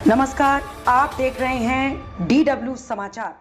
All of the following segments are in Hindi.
नमस्कार, आप देख रहे हैं DW समाचार।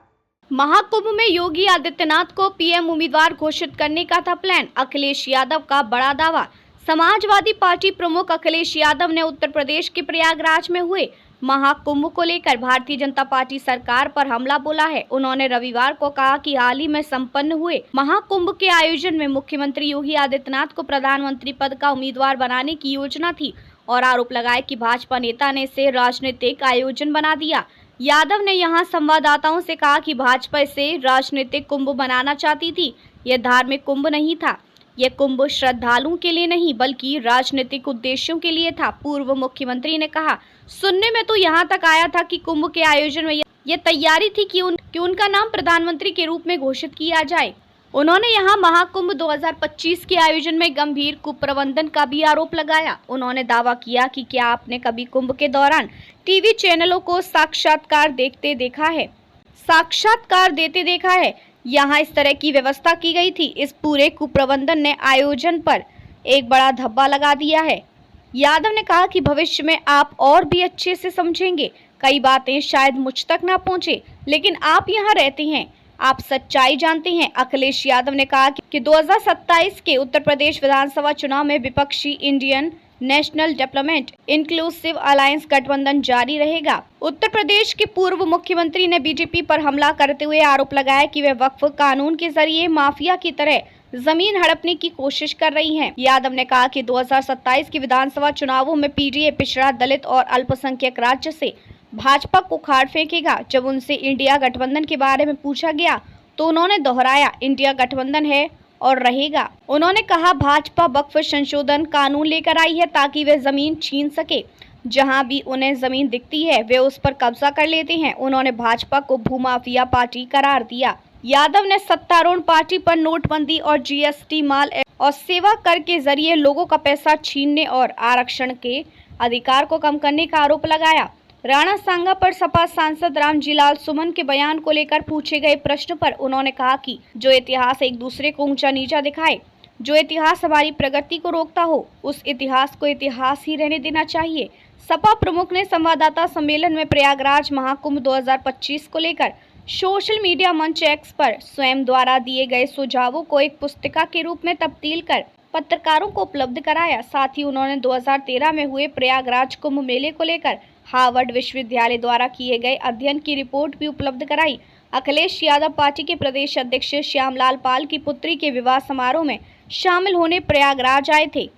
महाकुंभ में योगी आदित्यनाथ को पीएम उम्मीदवार घोषित करने का था प्लान। अखिलेश यादव का बड़ा दावा। समाजवादी पार्टी प्रमुख अखिलेश यादव ने उत्तर प्रदेश के प्रयागराज में हुए महाकुंभ को लेकर भारतीय जनता पार्टी सरकार पर हमला बोला है। उन्होंने रविवार को कहा कि हाल ही में संपन्न हुए महाकुंभ के आयोजन में मुख्यमंत्री योगी आदित्यनाथ को प्रधानमंत्री पद का उम्मीदवार बनाने की योजना थी और आरोप लगाया कि भाजपा नेता ने इसे राजनीतिक आयोजन बना दिया। यादव ने यहां संवाददाताओं से कहा कि भाजपा इसे राजनीतिक कुंभ बनाना चाहती थी। यह धार्मिक कुंभ नहीं था। यह कुंभ श्रद्धालुओं के लिए नहीं बल्कि राजनीतिक उद्देश्यों के लिए था। पूर्व मुख्यमंत्री ने कहा, सुनने में तो यहां तक आया था कि कुंभ के आयोजन में यह तैयारी थी कि उनका नाम प्रधानमंत्री के रूप में घोषित किया जाए। उन्होंने यहां महाकुंभ 2025 के आयोजन में गंभीर कुप्रबंधन का भी आरोप लगाया। उन्होंने दावा किया कि क्या आपने कभी कुंभ के दौरान टीवी चैनलों को साक्षात्कार देते देखा है। यहां इस तरह की व्यवस्था की गई थी। इस पूरे कुप्रबंधन ने आयोजन पर एक बड़ा धब्बा लगा दिया है। यादव ने कहा कि भविष्य में आप और भी अच्छे से समझेंगे। कई बातें शायद मुझ तक ना पहुंचे, लेकिन आप यहाँ रहते हैं, आप सच्चाई जानते हैं। अखिलेश यादव ने कहा कि 2027 के उत्तर प्रदेश विधानसभा चुनाव में विपक्षी Indian national development inclusive alliance गठबंधन जारी रहेगा। उत्तर प्रदेश के पूर्व मुख्यमंत्री ने बीजेपी पर हमला करते हुए आरोप लगाया कि वे वक्फ कानून के जरिए माफिया की तरह जमीन हड़पने की कोशिश कर रही हैं। यादव ने कहा कि 2027 के विधानसभा चुनावों में पीडीए पिछड़ा, दलित और अल्पसंख्यक राज्य से भाजपा को खाड़ फेंकेगा। जब उनसे इंडिया गठबंधन के बारे में पूछा गया तो उन्होंने दोहराया, इंडिया गठबंधन है और रहेगा। उन्होंने कहा, भाजपा वक्फ संशोधन कानून लेकर आई है ताकि वे जमीन छीन सके। जहां भी उन्हें जमीन दिखती है वे उस पर कब्जा कर लेते हैं। उन्होंने भाजपा को भूमाफिया पार्टी करार दिया। यादव ने सत्तारूढ़ पार्टी पर नोटबंदी और जीएसटी, माल और सेवा कर के जरिए लोगों का पैसा छीनने और आरक्षण के अधिकार को कम करने का आरोप लगाया। राणा सांगा पर सपा सांसद रामजीलाल सुमन के बयान को लेकर पूछे गए प्रश्न पर उन्होंने कहा कि जो इतिहास एक दूसरे को ऊंचा नीचा दिखाए, जो इतिहास हमारी प्रगति को रोकता हो, उस इतिहास को इतिहास ही रहने देना चाहिए। सपा प्रमुख ने संवाददाता सम्मेलन में प्रयागराज महाकुंभ 2025 को लेकर सोशल मीडिया मंच एक्स पर स्वयं द्वारा दिए गए सुझावों को एक पुस्तिका के रूप में तब्दील कर पत्रकारों को उपलब्ध कराया। साथ ही उन्होंने 2013 में हुए प्रयागराज कुंभ मेले को लेकर हार्वर्ड विश्वविद्यालय द्वारा किए गए अध्ययन की रिपोर्ट भी उपलब्ध कराई। अखिलेश यादव पार्टी के प्रदेश अध्यक्ष श्यामलाल पाल की पुत्री के विवाह समारोह में शामिल होने प्रयागराज आए थे।